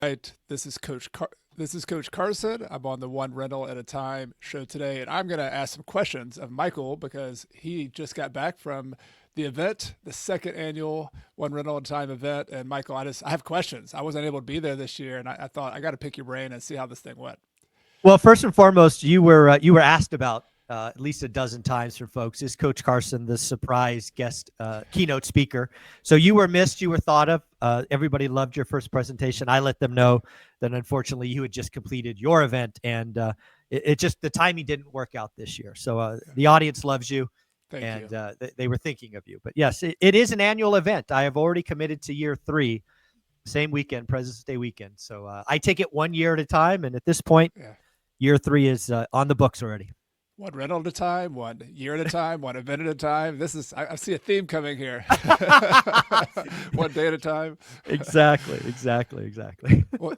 Right. This is Coach Carson. I'm on the One Rental at a Time show today, and I'm going to ask some questions of Michael because he just got back from the event, the second annual One Rental at a Time event. And Michael, I have questions. I wasn't able to be there this year, and I thought I got to pick your brain and see how this thing went. Well, first and foremost, you were asked about at least a dozen times from folks. Is Coach Carson the surprise guest keynote speaker? So you were missed. You were thought of. Everybody loved your first presentation. I let them know that unfortunately you had just completed your event, and it just the timing didn't work out this year. So the audience loves you, Thank and you. they were thinking of you. But yes, it is an annual event. I have already committed to year 3. Same weekend, President's Day weekend. So I take it 1 year at a time, and at this point, Yeah. year 3 is on the books already. One rental at a time, one year at a time, one event at a time. I see a theme coming here. One day at a time. Exactly.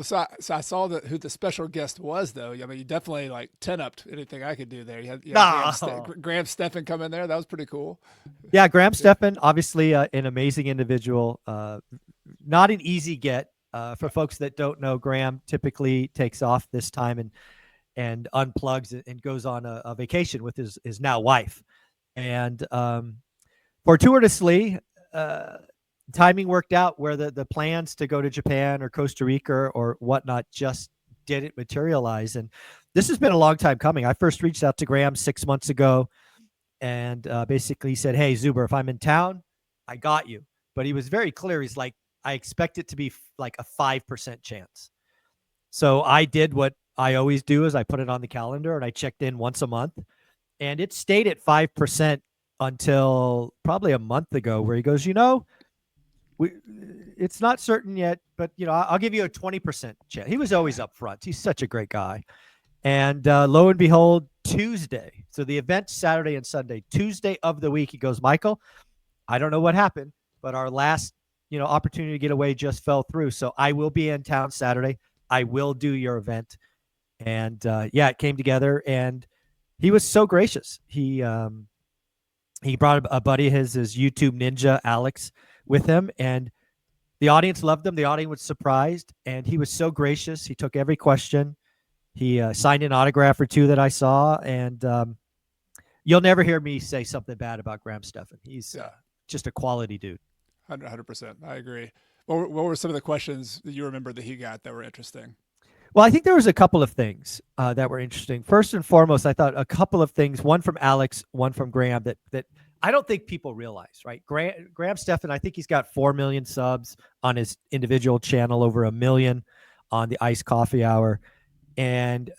So I saw who the special guest was, though. I mean, you definitely like 10-upped anything I could do there. You had No. Graham Stephan come in there. That was pretty cool. Yeah, Graham Stephan, obviously an amazing individual. Not an easy get for folks that don't know. Graham typically takes off this time and unplugs and goes on a vacation with his now wife. And fortuitously, timing worked out where the plans to go to Japan or Costa Rica or whatnot just didn't materialize. And this has been a long time coming. I first reached out to Graham 6 months ago and basically said, "Hey, Zuber, if I'm in town, I got you." But he was very clear. He's like, "I expect it to be like a 5% chance." So I did what I always do is I put it on the calendar and I checked in once a month, and it stayed at 5% until probably a month ago, where he goes, we it's not certain yet, but I'll give you a 20% chance. He was always upfront. He's such a great guy. And lo and behold, Tuesday. So the event Saturday and Sunday. Tuesday of the week, he goes, "Michael, I don't know what happened, but our last opportunity to get away just fell through. So I will be in town Saturday. I will do your event." And yeah, it came together, and he was so gracious. He brought a buddy of his YouTube ninja Alex with him, and the audience loved him. The audience was surprised, and he was so gracious. He took every question. He signed an autograph or two that I saw, and you'll never hear me say something bad about Graham Stephan. He's Yeah, just a quality dude. 100%. I agree. What were some of the questions that you remember that he got that were interesting? Well, I think there was a couple of things that were interesting. First and foremost, I thought a couple of things, one from Alex, one from Graham, that I don't think people realize, right? Graham Stephan, I think he's got 4 million subs on his individual channel, over 1 million on the Iced Coffee Hour. And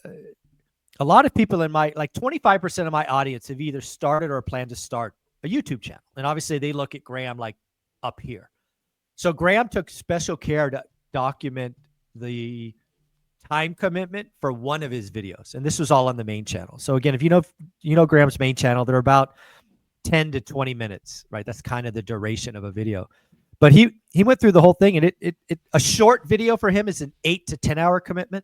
a lot of people in like 25% of my audience have either started or plan to start a YouTube channel. And obviously they look at Graham like up here. So Graham took special care to document the time commitment for one of his videos, and this was all on the main channel. So again, if you know Graham's main channel, they're about 10 to 20 minutes, right? That's kind of the duration of a video. But he went through the whole thing, and it a short video for him is an 8 to 10 hour commitment.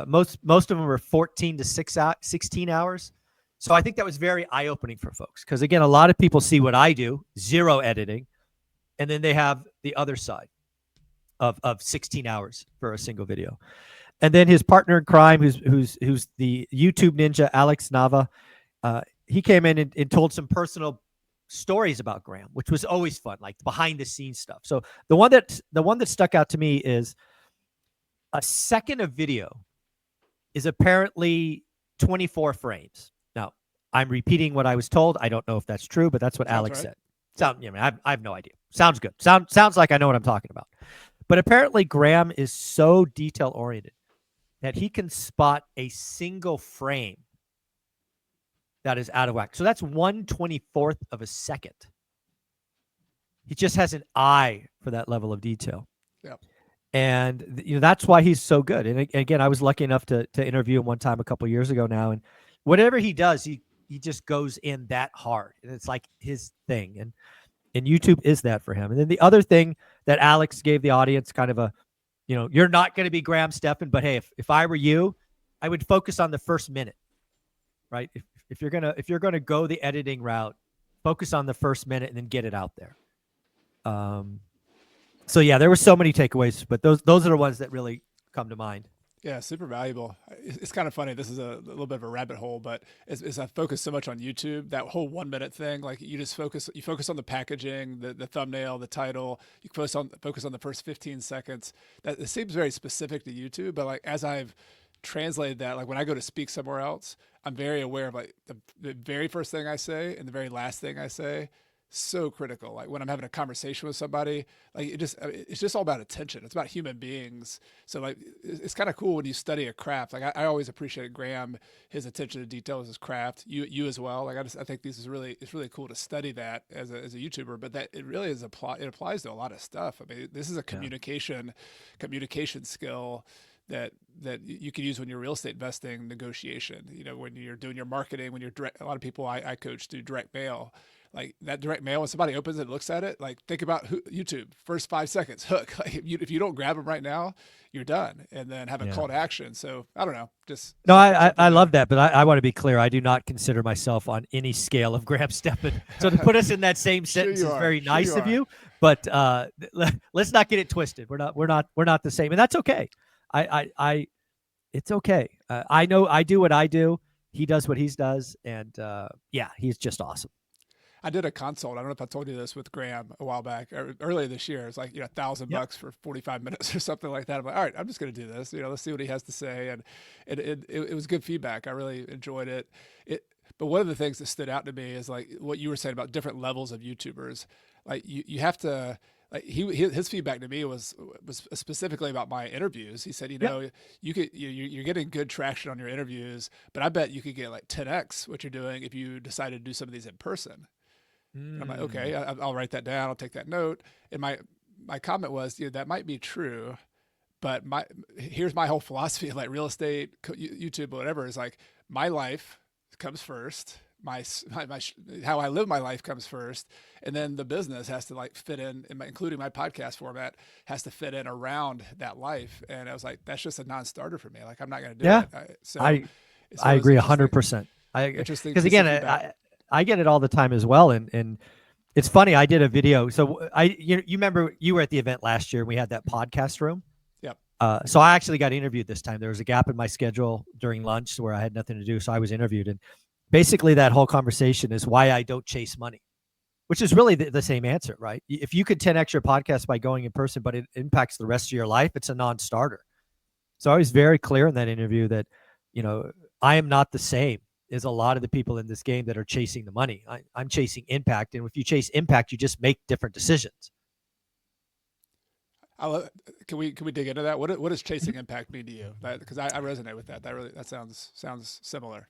Most of them are 14 to 16 hours. So I think that was very eye-opening for folks, because again, a lot of people see what I do, 0 editing, and then they have the other side of 16 hours for a single video. And then his partner in crime, who's the YouTube ninja, Alex Nava, he came in and told some personal stories about Graham, which was always fun, like behind the scenes stuff. So the one that stuck out to me is a second of video is apparently 24 frames. Now, I'm repeating what I was told. I don't know if that's true, but that's what Alex said. I have no idea. Sounds good. Sounds like I know what I'm talking about. But apparently Graham is so detail oriented that he can spot a single frame that is out of whack. So that's 1/24th of a second. He just has an eye for that level of detail. Yep. And that's why he's so good. And again, I was lucky enough to interview him one time a couple of years ago now. And whatever he does, he just goes in that hard. And it's like his thing. And YouTube is that for him. And then the other thing that Alex gave the audience, kind of a, you're not going to be Graham Stephan, but hey, if I were you, I would focus on the first minute, right? If you're gonna go the editing route, focus on the first minute and then get it out there. So yeah, there were so many takeaways, but those are the ones that really come to mind. Yeah, super valuable. It's kind of funny. This is a little bit of a rabbit hole, but as I focus so much on YouTube, that whole 1 minute thing, like you focus on the packaging, the thumbnail, the title. You focus on the first 15 seconds. That it seems very specific to YouTube, but like as I've translated that, like when I go to speak somewhere else, I'm very aware of like the very first thing I say and the very last thing I say. So critical. Like when I'm having a conversation with somebody, like it's just all about attention. It's about human beings. So like it's kind of cool when you study a craft. Like I always appreciated Graham, his attention to detail is his craft. You as well. Like I think this is it's really cool to study that as a YouTuber. But that it really is it applies to a lot of stuff. I mean, this is a communication skill that you can use when you're real estate investing, negotiation. You know, when you're doing your marketing, when you're a lot of people I coach do direct mail. Like that direct mail, when somebody opens it and looks at it, like think about YouTube, first 5 seconds, hook. Like if you don't grab them right now, you're done. And then have a call to action. So I don't know, just no, I love that, but I want to be clear. I do not consider myself on any scale of Graham Stephan. So to put us in that same sentence is very nice of you. But let's not get it twisted. We're not the same, and that's okay. It's okay. I know I do what I do. He does what he does, and yeah, he's just awesome. I did a consult. I don't know if I told you this with Graham a while back, or earlier this year. It's like, $1,000 for 45 minutes or something like that. I'm like, all right, I'm just going to do this. Let's see what he has to say. And it was good feedback. I really enjoyed it. But one of the things that stood out to me is like what you were saying about different levels of YouTubers. Like you have to, like his feedback to me was specifically about my interviews. He said, you're getting good traction on your interviews, but I bet you could get like 10x what you're doing if you decided to do some of these in person. I'm like, okay, I'll write that down. I'll take that note. And my comment was, that might be true, but here's my whole philosophy of like real estate, YouTube, whatever, is like my life comes first. My how I live my life comes first, and then the business has to like fit in including my podcast format has to fit in around that life. And I was like, that's just a non-starter for me. Like I'm not going to do it. I agree 100%. Interesting because again, I get it all the time as well, and it's funny. I did a video. So you remember you were at the event last year and we had that podcast room. Yep. So I actually got interviewed this time. There was a gap in my schedule during lunch where I had nothing to do, so I was interviewed. And basically, that whole conversation is why I don't chase money, which is really the same answer, right? If you could 10x your podcast by going in person, but it impacts the rest of your life, it's a non-starter. So I was very clear in that interview that, I am not the same as a lot of the people in this game that are chasing the money. I'm chasing impact. And if you chase impact, you just make different decisions. Can we dig into that? What does chasing impact mean to you? Because I resonate with that. That sounds similar.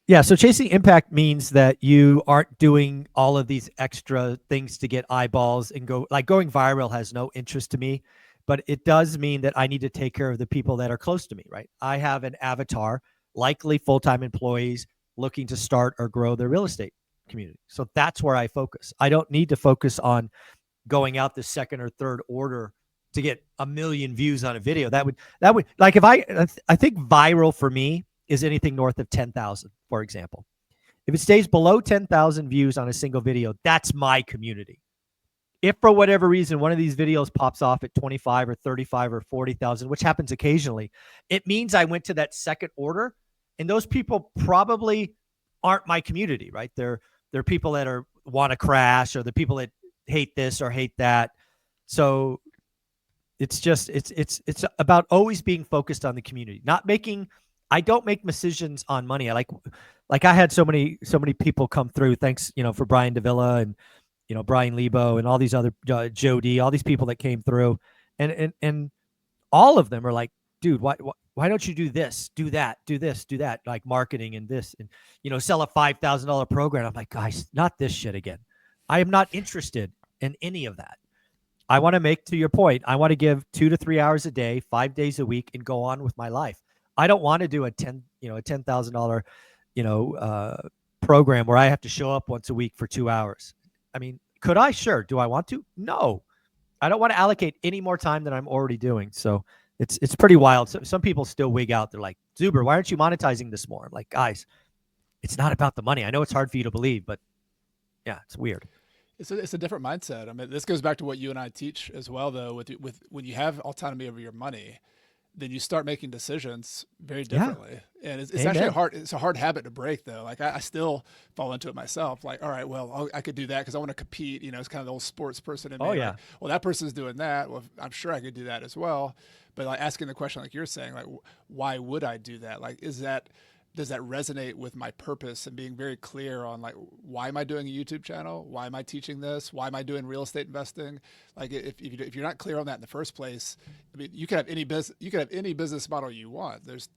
Yeah. So chasing impact means that you aren't doing all of these extra things to get eyeballs and going viral has no interest to me, but it does mean that I need to take care of the people that are close to me, right? I have an avatar, likely full-time employees, looking to start or grow their real estate community. So that's where I focus. I don't need to focus on going out the second or third order to get 1 million views on a video. That would like if I think viral for me is anything north of 10,000, for example. If it stays below 10,000 views on a single video, that's my community. If for whatever reason one of these videos pops off at 25 or 35 or 40,000, which happens occasionally, it means I went to that second order. And those people probably aren't my community, right? They're people that want to crash, or the people that hate this or hate that. So it's just it's about always being focused on the community. I don't make decisions on money. I I had so many people come through. Thanks, for Brian Davila and Brian Lebo and all these other Joe D, all these people that came through, and all of them are like, dude, why don't you do this, do that, do this, do that, like marketing and this, and sell a $5,000 program. I'm like, guys, not this shit again. I am not interested in any of that. I want to make, to your point, I want to give 2 to 3 hours a day, 5 days a week, and go on with my life. I don't want to do a $10,000 program where I have to show up once a week for 2 hours. I mean, could I? Sure. Do I want to? No. I don't want to allocate any more time than I'm already doing. So it's pretty wild. So, some people still wig out. They're like, Zuber, why aren't you monetizing this more? I'm like, guys, it's not about the money. I know it's hard for you to believe, but yeah, it's weird. It's a different mindset. I mean, this goes back to what you and I teach as well, though. With when you have autonomy over your money, then you start making decisions very Yeah. differently. And it's actually Amen. it's a hard habit to break, though. Like I still fall into it myself. Like, all right, well, I could do that because I want to compete. You know, it's kind of the old sports person in Oh me. Like, yeah. well, that person's doing that. Well, I'm sure I could do that as well. But like asking the question, like you're saying, like, why would I do that? Like, does that resonate with my purpose, and being very clear on like, why am I doing a YouTube channel? Why am I teaching this? Why am I doing real estate investing? Like if you're not clear on that in the first place, I mean, you could have any business model you want. There's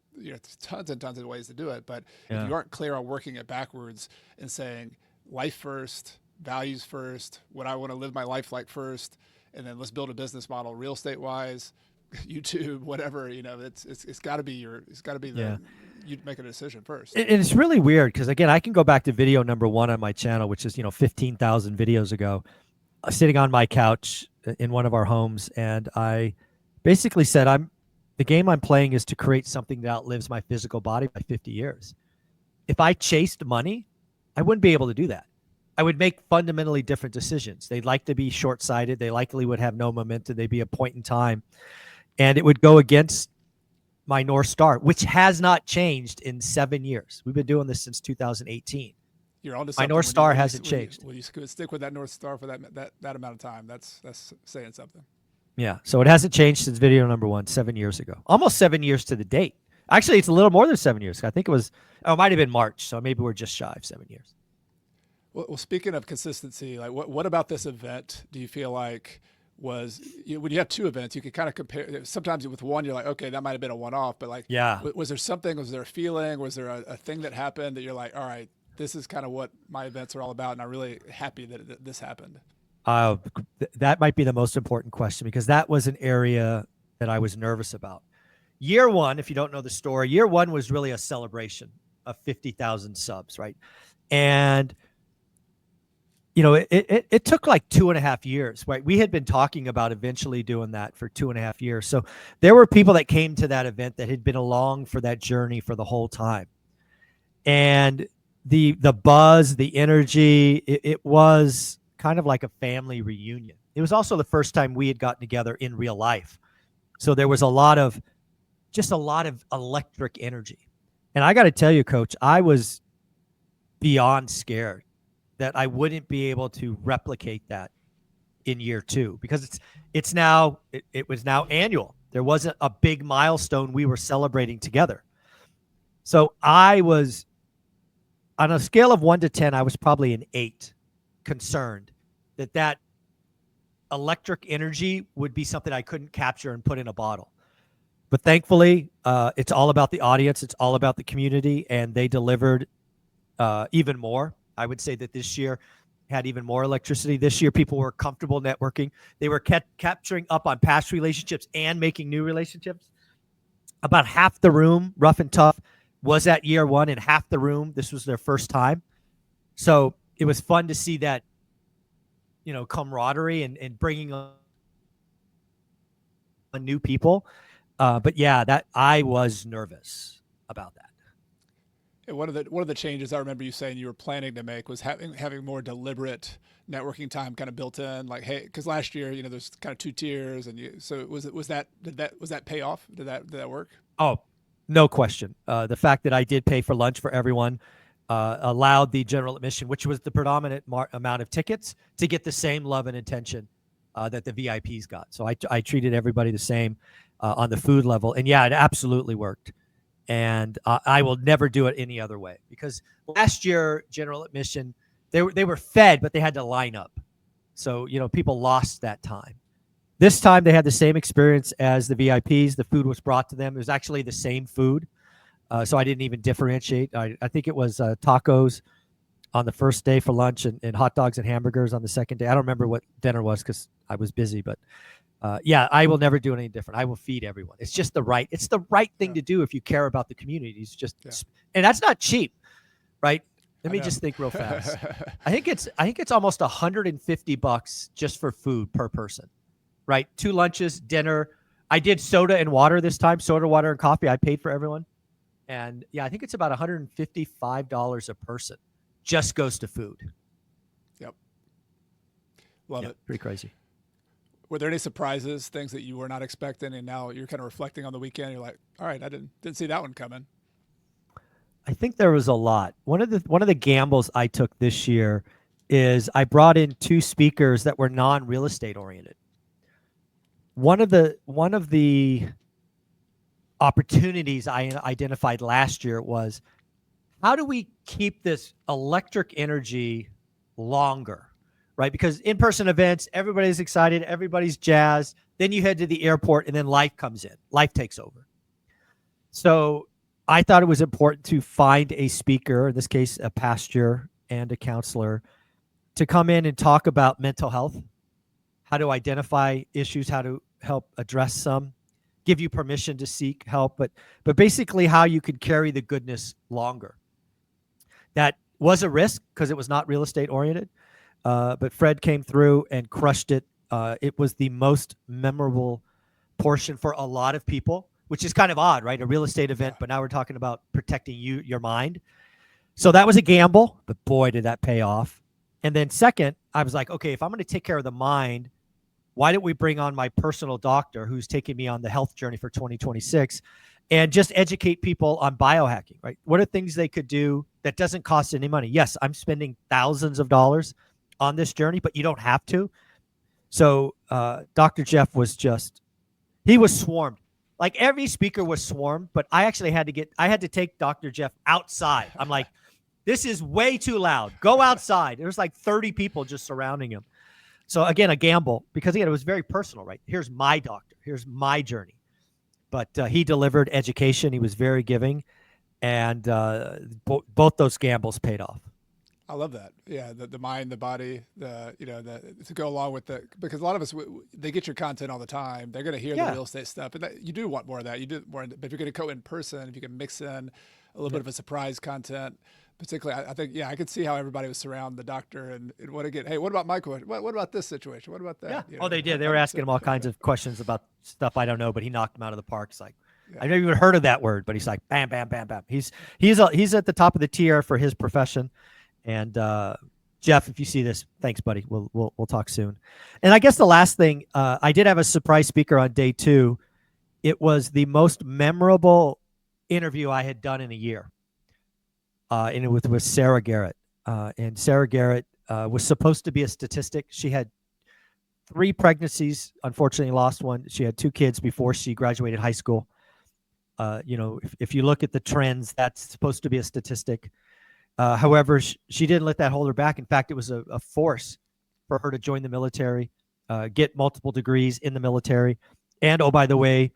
tons and tons of ways to do it. But if Yeah. you aren't clear on working it backwards and saying life first, values first, what I want to live my life like first, and then let's build a business model real estate wise, YouTube, whatever, it's got to be Yeah. you make a decision first. And it's really weird because again, I can go back to video number 1 on my channel, which is 15,000 videos ago, sitting on my couch in one of our homes, and I basically said, the game I'm playing is to create something that outlives my physical body by 50 years. If I chased money, I wouldn't be able to do that. I would make fundamentally different decisions. They'd like to be short-sighted. They likely would have no momentum. They'd be a point in time, and it would go against my North Star, which has not changed in 7 years. We've been doing this since 2018. You're onto My something. North Star hasn't changed. When you stick with that North Star for that amount of time, that's saying something. Yeah. So it hasn't changed since video number 1, 7 years ago. Almost 7 years to the date. Actually, it's a little more than 7 years. I think it might have been March. So maybe we're just shy of 7 years. Well, speaking of consistency, like what about this event do you feel like was when you have two events, you can kind of compare. Sometimes with one, you're like, okay, that might have been a one-off, but like, Yeah. was there something? Was there a feeling? Was there a thing that happened that you're like, all right, this is kind of what my events are all about, and I'm really happy that this happened. That might be the most important question because that was an area that I was nervous about. Year 1, if you don't know the story, year 1 was really a celebration of 50,000 subs, right? And it took like 2.5 years, right? We had been talking about eventually doing that for 2.5 years. So there were people that came to that event that had been along for that journey for the whole time. And the buzz, the energy, it was kind of like a family reunion. It was also the first time we had gotten together in real life. So there was a lot of electric energy. And I got to tell you, Coach, I was beyond scared that I wouldn't be able to replicate that in year 2 because it was now annual. There wasn't a big milestone we were celebrating together. So I was, on a scale of 1 to 10, I was probably an 8, concerned that electric energy would be something I couldn't capture and put in a bottle. But thankfully, it's all about the audience. It's all about the community, and they delivered even more. I would say that this year had even more electricity. This year, people were comfortable networking. They were capturing up on past relationships and making new relationships. About half the room, rough and tough, was at year 1, and half the room, this was their first time. So it was fun to see that, camaraderie and bringing on new people. But yeah, that I was nervous about that. And one of the changes I remember you saying you were planning to make was having more deliberate networking time kind of built in. Like, hey, because last year, there's kind of 2 tiers, and was that pay off? Did that work? Oh, no question. The fact that I did pay for lunch for everyone allowed the general admission, which was the predominant amount of tickets, to get the same love and attention that the VIPs got. So I treated everybody the same on the food level. And yeah, it absolutely worked. And I will never do it any other way because last year, general admission, they were fed, but they had to line up. So, people lost that time. This time they had the same experience as the VIPs. The food was brought to them. It was actually the same food. So I didn't even differentiate. I think it was tacos on the first day for lunch and hot dogs and hamburgers on the second day. I don't remember what dinner was because I was busy, but yeah, I will never do it any different. I will feed everyone. It's just the right thing to do if you care about the community. It's just, and that's not cheap, right? Let me just think real fast. I think it's almost $150 just for food per person, right? 2 lunches, dinner. I did soda and water this time, soda, water, and coffee. I paid for everyone. And yeah, I think it's about $155 a person just goes to food. Yep. Love Yeah, it. pretty crazy. Were there any surprises, things that you were not expecting, and now you're kind of reflecting on the weekend? You're like, all right, I didn't see that one coming. I think there was a lot. One of the gambles I took this year is I brought in two speakers that were non-real estate oriented. One of the opportunities I identified last year was, how do we keep this electric energy longer, right? Because in-person events, everybody's excited, everybody's jazzed. Then you head to the airport and then life comes in. Life takes over. So I thought it was important to find a speaker, in this case, a pastor and a counselor, to come in and talk about mental health, how to identify issues, how to help address some, give you permission to seek help, but basically how you could carry the goodness longer. That was a risk because it was not real estate oriented, but Fred came through and crushed it. It was the most memorable portion for a lot of people, which is kind of odd, right? A real estate event, but now we're talking about protecting your mind. So that was a gamble, but boy, did that pay off. And then second, I was like, okay, if I'm going to take care of the mind, why don't we bring on my personal doctor who's taking me on the health journey for 2026 and just educate people on biohacking, right? What are things they could do that doesn't cost any money? Yes, I'm spending thousands of dollars on this journey, but you don't have to. So Dr. Jeff was he was swarmed. Like every speaker was swarmed, but I actually had to take Dr. Jeff outside. I'm like, this is way too loud. Go outside. There was like 30 people just surrounding him. So again, a gamble, because again, it was very personal, right? Here's my doctor. Here's my journey. But he delivered education. He was very giving. And both those gambles paid off. I love that. Yeah, the mind, the body, to go along with because a lot of us, they get your content all the time. They're going to hear the real estate stuff, and you do want more of that. You do more, but if you're going to go in person, if you can mix in a little bit of a surprise content, particularly, I think, I could see how everybody was surround the doctor and want to get, hey, what about Michael? What about this situation? What about that? Yeah. They did. They were asking him all kinds of questions about stuff I don't know, but he knocked him out of the park. It's like, I've never even heard of that word, but he's like, bam, bam, bam, bam. He's at the top of the tier for his profession. And Jeff, if you see this, thanks, buddy. We'll talk soon. And I guess the last thing, I did have a surprise speaker on day 2. It was the most memorable interview I had done in a year. And it was with Sarah Garrett. And Sarah Garrett was supposed to be a statistic. She had 3 pregnancies, unfortunately lost one. She had 2 kids before she graduated high school. If you look at the trends, that's supposed to be a statistic. However, she didn't let that hold her back. In fact, it was a force for her to join the military, get multiple degrees in the military, and, oh, by the way,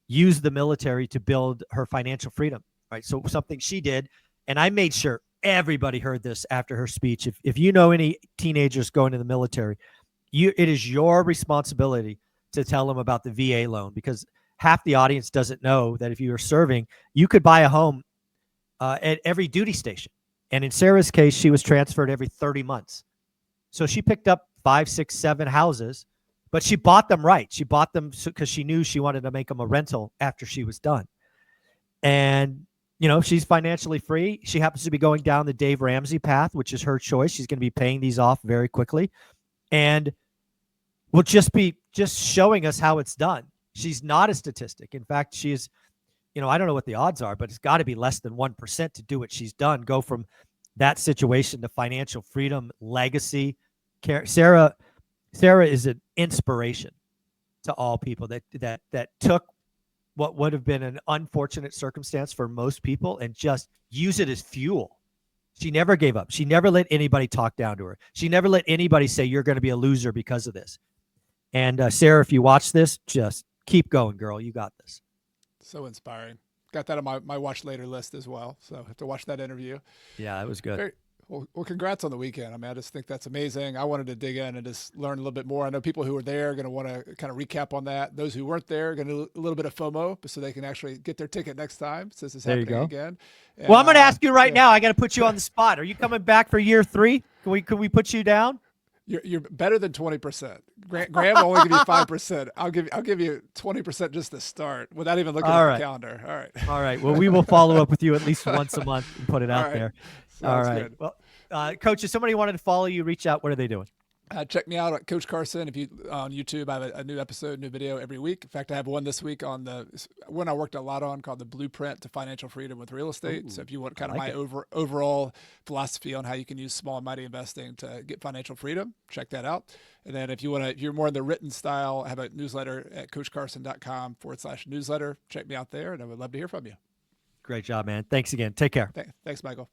use the military to build her financial freedom, right? So something she did, and I made sure everybody heard this after her speech. If you know any teenagers going to the military, it is your responsibility to tell them about the VA loan, because half the audience doesn't know that if you are serving, you could buy a home at every duty station. And in Sarah's case, she was transferred every 30 months. So she picked up 5, 6, 7 houses, but she bought them right. She bought them because she knew she wanted to make them a rental after she was done. And, she's financially free. She happens to be going down the Dave Ramsey path, which is her choice. She's going to be paying these off very quickly. And will just be showing us how it's done. She's not a statistic. In fact, she's, I don't know what the odds are, but it's got to be less than 1% to do what she's done. Go from that situation to financial freedom, legacy. Sarah is an inspiration to all people that took what would have been an unfortunate circumstance for most people and just use it as fuel. She never gave up. She never let anybody talk down to her. She never let anybody say you're going to be a loser because of this. And Sarah, if you watch this, just keep going, girl. You got this. So inspiring. Got that on my watch later list as well. So I have to watch that interview. Yeah, it was good. Well, congrats on the weekend. I mean, I just think that's amazing. I wanted to dig in and just learn a little bit more. I know people who were there are going to want to kind of recap on that. Those who weren't there are going to a little bit of FOMO so they can actually get their ticket next time since it's happening again. And, well, I'm going to ask you right now. I got to put you on the spot. Are you coming back for year 3? Can we put you down? You're better than 20%. Graham will only give you 5%. I'll give you 20% just to start without even looking at the calendar. All right. All right. Well, we will follow up with you at least once a month and put it out there. Sounds good. Well, Coach, if somebody wanted to follow you, reach out. What are they doing? Check me out at Coach Carson. If you on YouTube, I have a new episode, new video every week. In fact, I have one this week on the one I worked a lot on called the Blueprint to Financial Freedom with Real Estate. Ooh, So if you want I kind of like my it. overall philosophy on how you can use small and mighty investing to get financial freedom, check that out. And then if you're more in the written style, I have a newsletter at coachcarson.com/newsletter. Check me out there, and I would love to hear from you. Great job, man. Thanks again. Take care. Thanks, Michael.